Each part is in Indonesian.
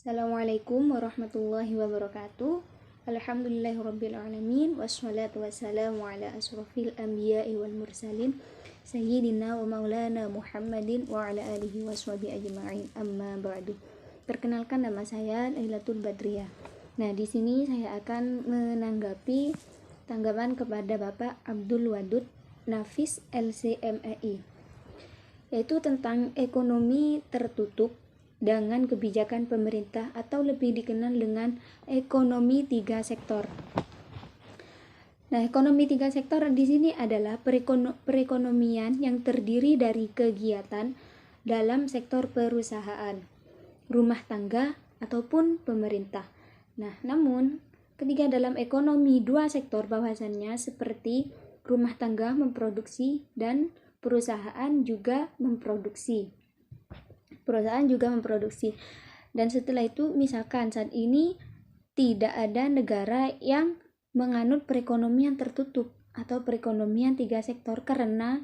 Assalamualaikum warahmatullahi wabarakatuh. Alhamdulillahirrabbilalamin. Wassalatu wassalamu ala asrafil anbiya'i wal mursalin Sayyidina wa maulana Muhammadin wa ala alihi waswabi ajma'in. Amma ba'du. Perkenalkan, nama saya Lailatul Badriyah. Nah, di sini saya akan menanggapi tanggapan kepada Bapak Abdul Wadud Nafis LCMEI, yaitu tentang ekonomi tertutup dengan kebijakan pemerintah atau lebih dikenal dengan ekonomi tiga sektor. Nah, ekonomi tiga sektor di sini adalah perekonomian yang terdiri dari kegiatan dalam sektor perusahaan, rumah tangga, ataupun pemerintah. Nah, namun ketika dalam ekonomi dua sektor bahwasannya seperti rumah tangga memproduksi dan perusahaan juga memproduksi. Dan setelah itu misalkan saat ini tidak ada negara yang menganut perekonomian tertutup atau perekonomian tiga sektor. Karena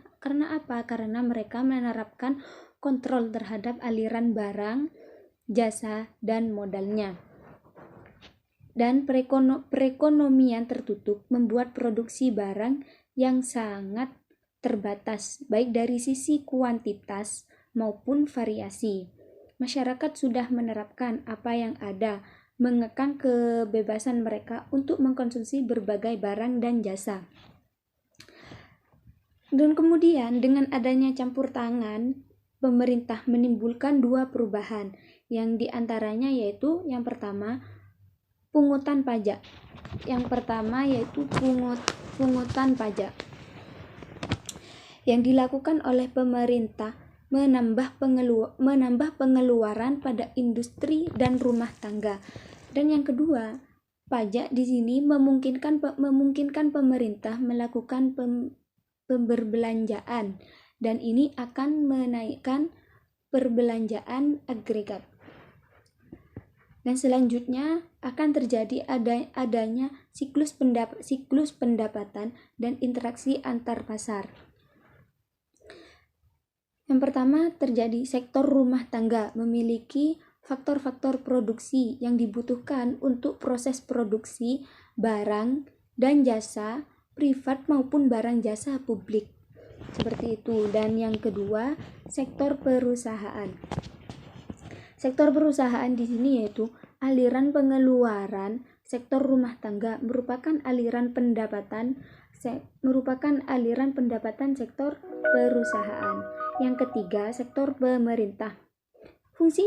apa? Karena mereka menerapkan kontrol terhadap aliran barang, jasa, dan modalnya. Dan perekonomian tertutup membuat produksi barang yang sangat terbatas, baik dari sisi kuantitas maupun variasi. Masyarakat sudah menerapkan apa yang ada, mengekang kebebasan mereka untuk mengkonsumsi berbagai barang dan jasa. Dan kemudian dengan adanya campur tangan, pemerintah menimbulkan dua perubahan, yang diantaranya yaitu yang pertama, pungutan pajak. Pungutan pajak yang dilakukan oleh pemerintah menambah pengeluaran pada industri dan rumah tangga. Dan yang kedua, pajak di sini memungkinkan pemerintah melakukan pemberbelanjaan, dan ini akan menaikkan perbelanjaan agregat. Dan selanjutnya akan terjadi adanya siklus pendapatan dan interaksi antar pasar. Yang pertama, terjadi sektor rumah tangga memiliki faktor-faktor produksi yang dibutuhkan untuk proses produksi barang dan jasa privat maupun barang jasa publik. Seperti itu. Dan yang kedua, sektor perusahaan. Sektor perusahaan di sini yaitu aliran pengeluaran sektor rumah tangga merupakan aliran pendapatan sektor perusahaan. Yang ketiga, sektor pemerintah. Fungsi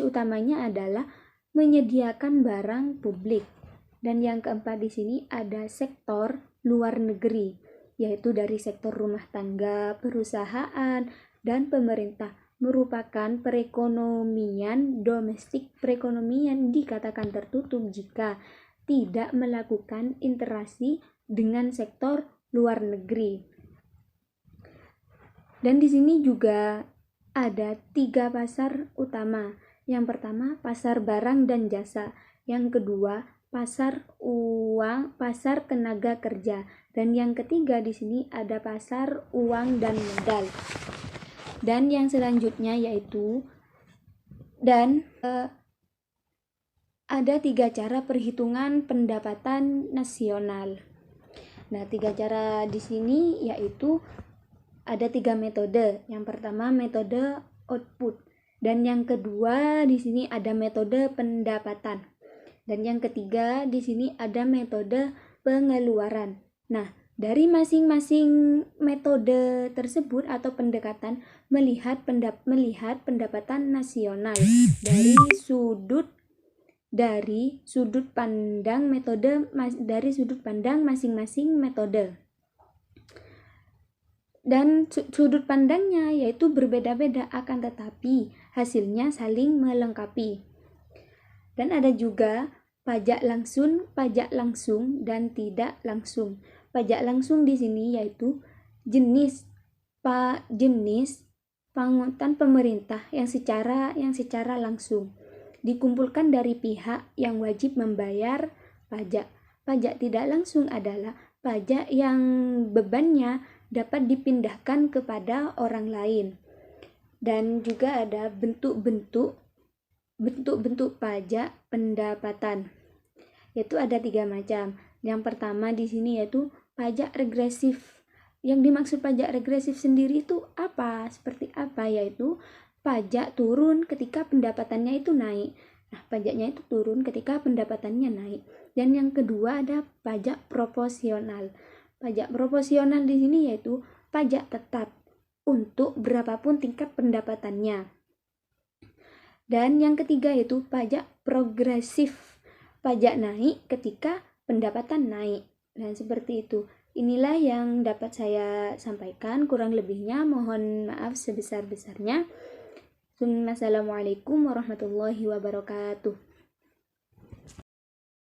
utamanya adalah menyediakan barang publik. Dan yang keempat di sini ada sektor luar negeri, yaitu dari sektor rumah tangga, perusahaan, dan pemerintah, merupakan perekonomian domestik. Perekonomian dikatakan tertutup jika tidak melakukan interaksi dengan sektor luar negeri. Dan di sini juga ada tiga pasar utama. Yang pertama, pasar barang dan jasa. Yang kedua, pasar uang, pasar tenaga kerja. Dan yang ketiga di sini ada pasar uang dan modal. Dan yang selanjutnya yaitu ada tiga cara perhitungan pendapatan nasional. Nah, tiga cara di sini yaitu ada tiga metode. Yang pertama, metode output, dan yang kedua di sini ada metode pendapatan, dan yang ketiga di sini ada metode pengeluaran. Nah, dari masing-masing metode tersebut atau pendekatan melihat pendapatan nasional dari sudut pandang masing-masing metode. Dan sudut pandangnya yaitu berbeda-beda, akan tetapi hasilnya saling melengkapi. Dan ada juga pajak langsung, dan tidak langsung. Pajak langsung di sini yaitu jenis pungutan pemerintah yang secara langsung dikumpulkan dari pihak yang wajib membayar pajak. Pajak tidak langsung adalah pajak yang bebannya dapat dipindahkan kepada orang lain. Dan juga ada bentuk-bentuk bentuk-bentuk pajak pendapatan, yaitu ada 3 macam. Yang pertama di sini yaitu pajak regresif. Yang dimaksud pajak regresif sendiri itu apa? Seperti apa? Yaitu pajak turun ketika pendapatannya itu naik. Nah, pajaknya itu turun ketika pendapatannya naik. Dan yang kedua ada pajak proporsional. Pajak proporsional di sini yaitu pajak tetap untuk berapapun tingkat pendapatannya. Dan yang ketiga yaitu pajak progresif. Pajak naik ketika pendapatan naik. Dan seperti itu. Inilah yang dapat saya sampaikan. Kurang lebihnya mohon maaf sebesar-besarnya. Assalamualaikum warahmatullahi wabarakatuh.